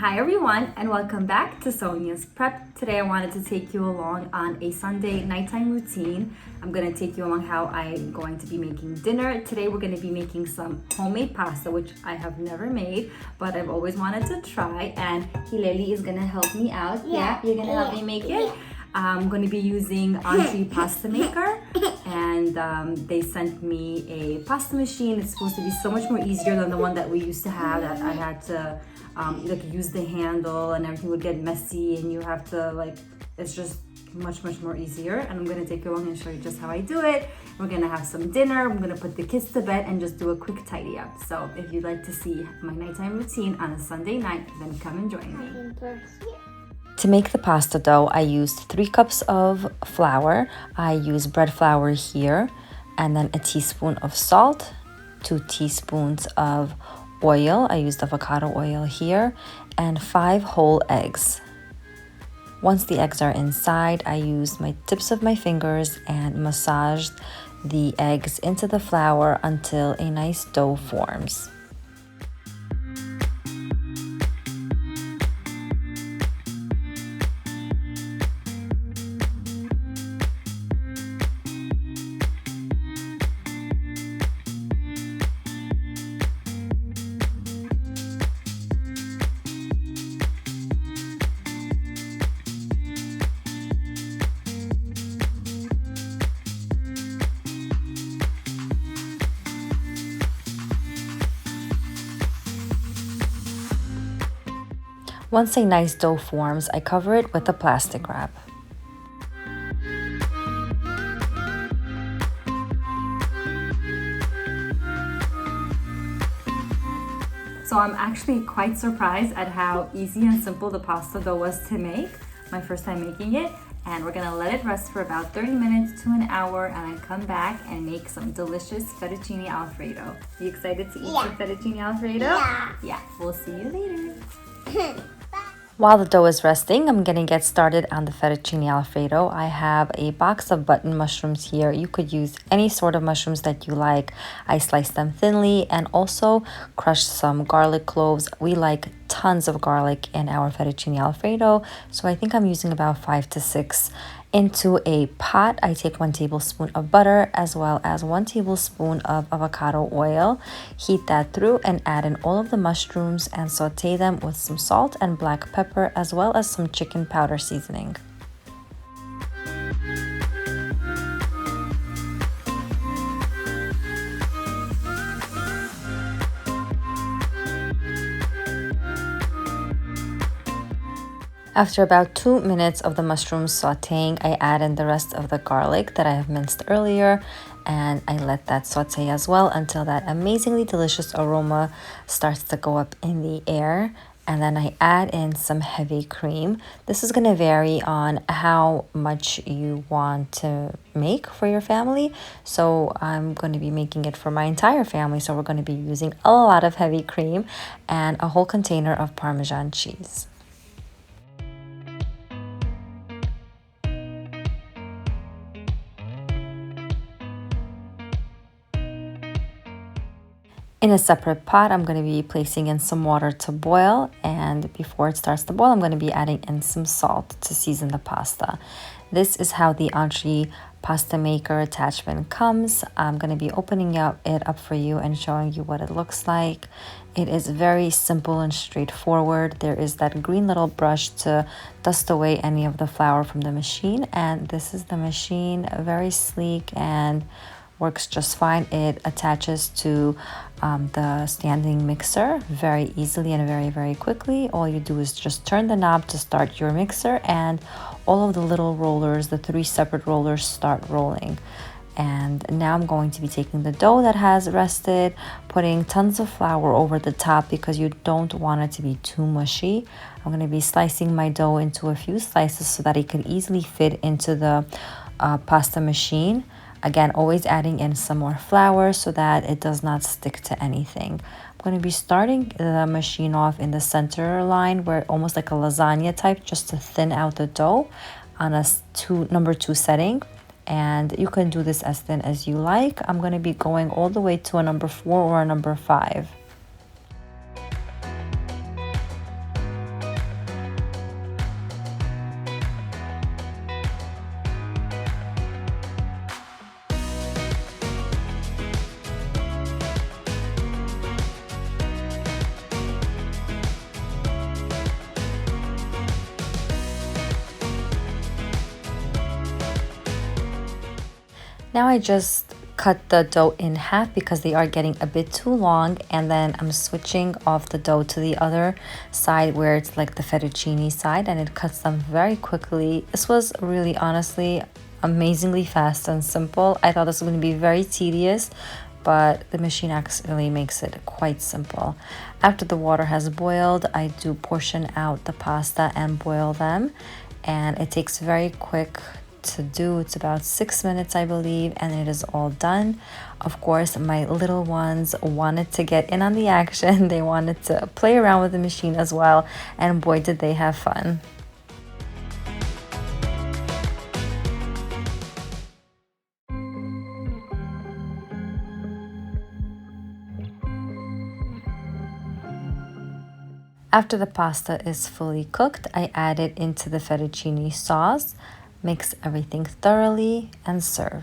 Hi everyone, and welcome back to Sonya's Prep. Today I wanted to take you along on a Sunday nighttime routine. I'm going to take you along how I'm going to be making dinner. Today we're going to be making some homemade pasta, which I have never made, but I've always wanted to try, and Hileli is going to help me out. Yeah, you're going to help me make it? I'm going to be using Antree pasta maker, and they sent me a pasta machine. It's supposed to be so much more easier than the one that we used to have, that I had to use the handle and everything would get messy, and you have to it's just much more easier. And I'm going to take you along and show you just how I do it. We're going to have some dinner. I'm going to put the kids to bed and just do a quick tidy up. So if you'd like to see my nighttime routine on a Sunday night, then come and join me. To make the pasta dough, I used 3 cups of flour. I use bread flour here, and then a teaspoon of salt, 2 teaspoons of oil. I used avocado oil here, and 5 whole eggs. Once the eggs are inside, I used my tips of my fingers and massaged the eggs into the flour until a nice dough forms. Once a nice dough forms, I cover it with a plastic wrap. So I'm actually quite surprised at how easy and simple the pasta dough was to make. My first time making it. And we're gonna let it rest for about 30 minutes to an hour, and then come back and make some delicious fettuccine Alfredo. You excited to eat some fettuccine Alfredo? Yeah, we'll see you later. While the dough is resting, I'm going to get started on the fettuccine Alfredo. I have a box of button mushrooms here. You could use any sort of mushrooms that you like. I sliced them thinly and also crushed some garlic cloves. We like tons of garlic in our fettuccine Alfredo, so I think I'm using about 5 to 6. Into a pot, I take 1 tablespoon of butter as well as 1 tablespoon of avocado oil. Heat that through and add in all of the mushrooms and saute them with some salt and black pepper as well as some chicken powder seasoning. After about 2 minutes of the mushrooms sauteing, I add in the rest of the garlic that I have minced earlier, and I let that saute as well until that amazingly delicious aroma starts to go up in the air. And then I add in some heavy cream. This is going to vary on how much you want to make for your family. So I'm going to be making it for my entire family. So we're going to be using a lot of heavy cream and a whole container of Parmesan cheese. In a separate pot, I'm going to be placing in some water to boil, and before it starts to boil, I'm going to be adding in some salt to season the pasta. This is how the Antree pasta maker attachment comes. I'm going to be opening it up for you and showing you what it looks like. It is very simple and straightforward. There is that green little brush to dust away any of the flour from the machine, and this is the machine, very sleek and works just fine. It attaches to the standing mixer very easily and very quickly. All you do is just turn the knob to start your mixer, and all of the little rollers, the 3 separate rollers, start rolling. And now I'm going to be taking the dough that has rested, putting tons of flour over the top because you don't want it to be too mushy. I'm going to be slicing my dough into a few slices so that it could easily fit into the pasta machine. Again, always adding in some more flour so that it does not stick to anything. I'm going to be starting the machine off in the center line, where almost like a lasagna type, just to thin out the dough on a number 2 setting. And you can do this as thin as you like. I'm going to be going all the way to a number 4 or a number 5. Now I just cut the dough in half because they are getting a bit too long, and then I'm switching off the dough to the other side where it's like the fettuccine side, and it cuts them very quickly. This was really honestly amazingly fast and simple. I thought this was going to be very tedious, but the machine actually makes it quite simple. After the water has boiled, I do portion out the pasta and boil them, and it takes very quick to do. It's about 6 minutes, I believe, and it is all done. Of course, my little ones wanted to get in on the action. They wanted to play around with the machine as well, and boy did they have fun. After the pasta is fully cooked, I add it into the fettuccine sauce, mix everything thoroughly, and serve.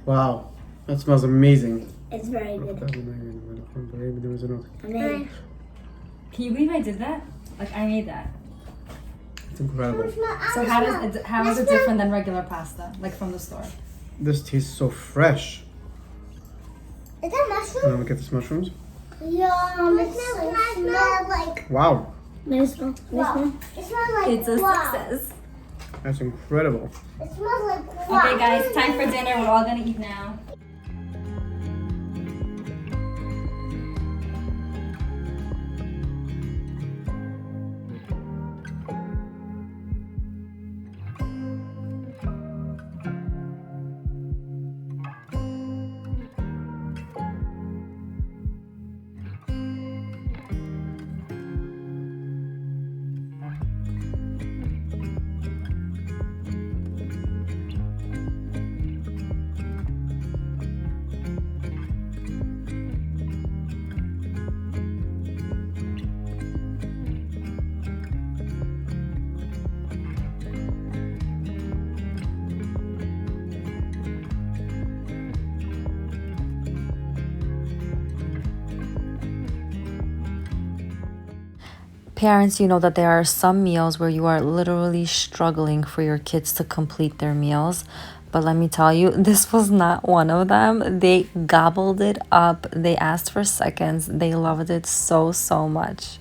Wow, that smells amazing. It's very good. It's Can you believe I did that? Like, I made that. incredible. So how is it different than regular pasta, like from the store? This tastes so fresh. Is that mushroom? Let me get these mushrooms. Yeah, it smells like. Wow, It smells like. It's a guac. success. that's incredible. It smells like. Guac. Okay, guys, time for dinner. We're all gonna eat now. Parents, you know that there are some meals where you are literally struggling for your kids to complete their meals. But let me tell you, this was not one of them. They gobbled it up. They asked for seconds. They loved it so, so much.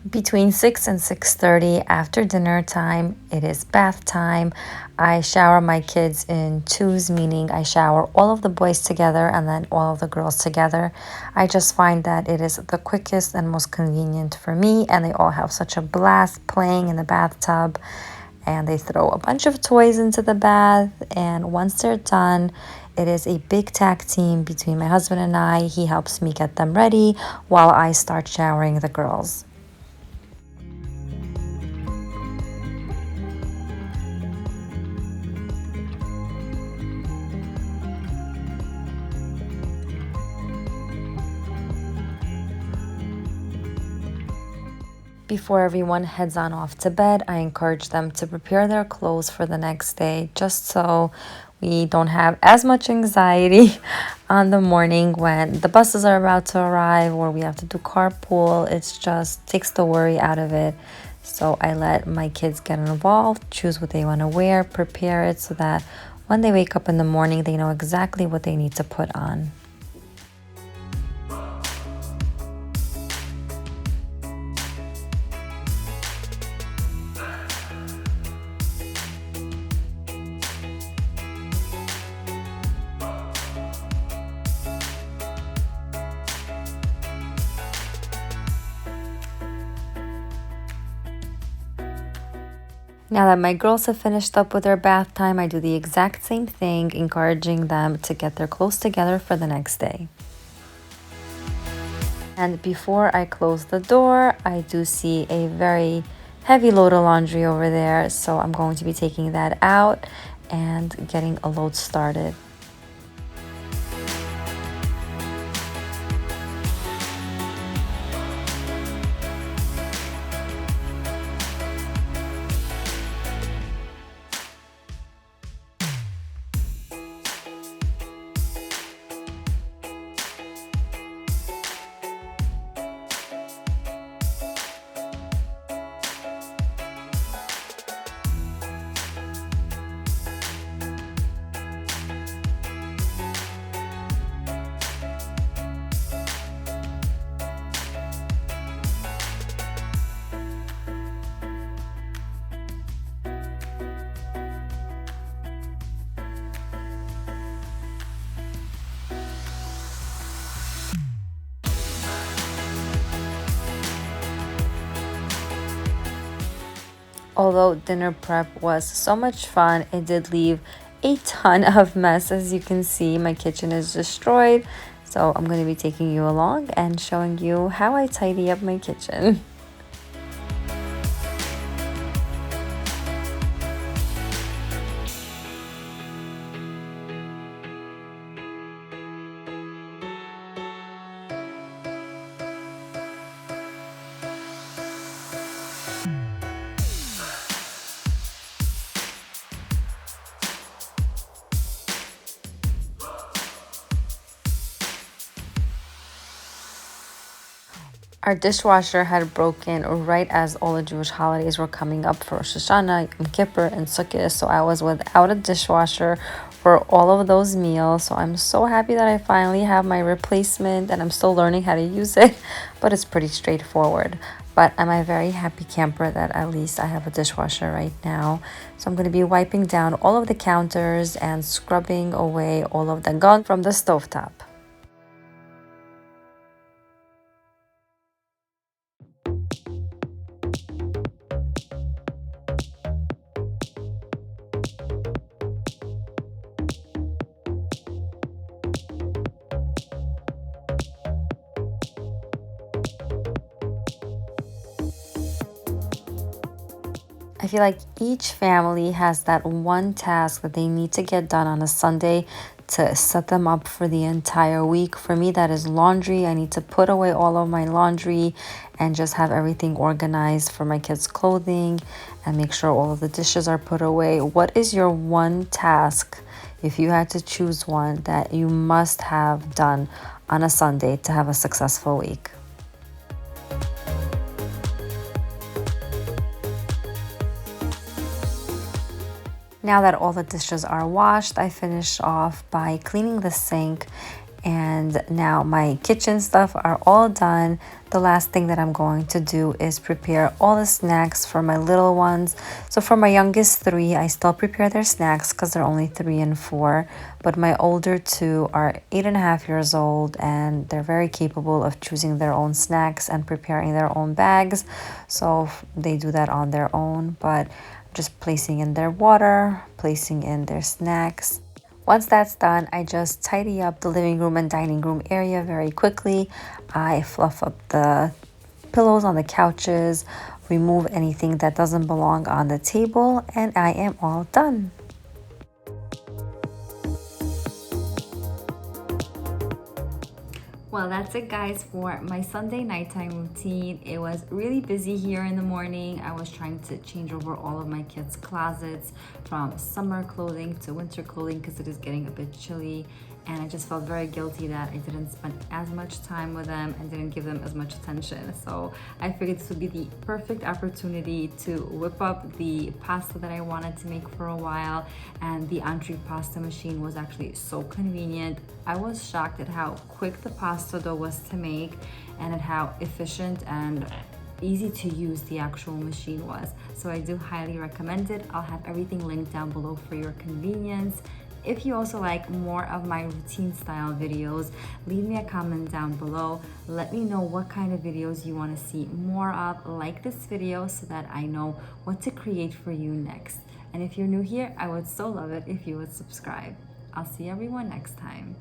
Between 6 and 6:30 after dinner time, it is bath time. I shower my kids in twos, meaning I shower all of the boys together and then all of the girls together. I just find that it is the quickest and most convenient for me, and they all have such a blast playing in the bathtub, and they throw a bunch of toys into the bath, and once they're done, it is a big tag team between my husband and I. He helps me get them ready while I start showering the girls. Before everyone heads on off to bed, I encourage them to prepare their clothes for the next day, just so we don't have as much anxiety on the morning when the buses are about to arrive or we have to do carpool. It just takes the worry out of it. So I let my kids get involved, choose what they want to wear, prepare it so that when they wake up in the morning, they know exactly what they need to put on. Now that my girls have finished up with their bath time, I do the exact same thing, encouraging them to get their clothes together for the next day. And before I close the door, I do see a very heavy load of laundry over there, so I'm going to be taking that out and getting a load started. Although dinner prep was so much fun, it did leave a ton of mess. As you can see, my kitchen is destroyed. So I'm going to be taking you along and showing you how I tidy up my kitchen. Our dishwasher had broken right as all the Jewish holidays were coming up for Rosh Hashanah, Yom Kippur, and Sukkot. So I was without a dishwasher for all of those meals. So I'm so happy that I finally have my replacement, and I'm still learning how to use it, but it's pretty straightforward. But I'm a very happy camper that at least I have a dishwasher right now. So I'm going to be wiping down all of the counters and scrubbing away all of the gunk from the stovetop. I feel like each family has that one task that they need to get done on a Sunday to set them up for the entire week. For me, that is laundry. I need to put away all of my laundry and just have everything organized for my kids' clothing and make sure all of the dishes are put away. What is your one task, if you had to choose one, that you must have done on a Sunday to have a successful week? Now that all the dishes are washed, I finished off by cleaning the sink, and now my kitchen stuff are all done. The last thing that I'm going to do is prepare all the snacks for my little ones. So for my youngest 3, I still prepare their snacks because they're only 3 and 4. But my older 2 are 8.5 years old, and they're very capable of choosing their own snacks and preparing their own bags. So they do that on their own. But just placing in their water, placing in their snacks. Once that's done, I just tidy up the living room and dining room area very quickly. I fluff up the pillows on the couches, remove anything that doesn't belong on the table, and I am all done. Well, that's it, guys, for my Sunday nighttime routine. It was really busy here in the morning. I was trying to change over all of my kids' closets from summer clothing to winter clothing because it is getting a bit chilly. And I just felt very guilty that I didn't spend as much time with them and didn't give them as much attention. So I figured this would be the perfect opportunity to whip up the pasta that I wanted to make for a while. And the Antree pasta machine was actually so convenient. I was shocked at how quick the pasta dough was to make and at how efficient and easy to use the actual machine was. So I do highly recommend it. I'll have everything linked down below for your convenience. If you also like more of my routine style videos, leave me a comment down below. Let me know what kind of videos you want to see more of, like this video, so that I know what to create for you next. And if you're new here, I would so love it if you would subscribe. I'll see everyone next time.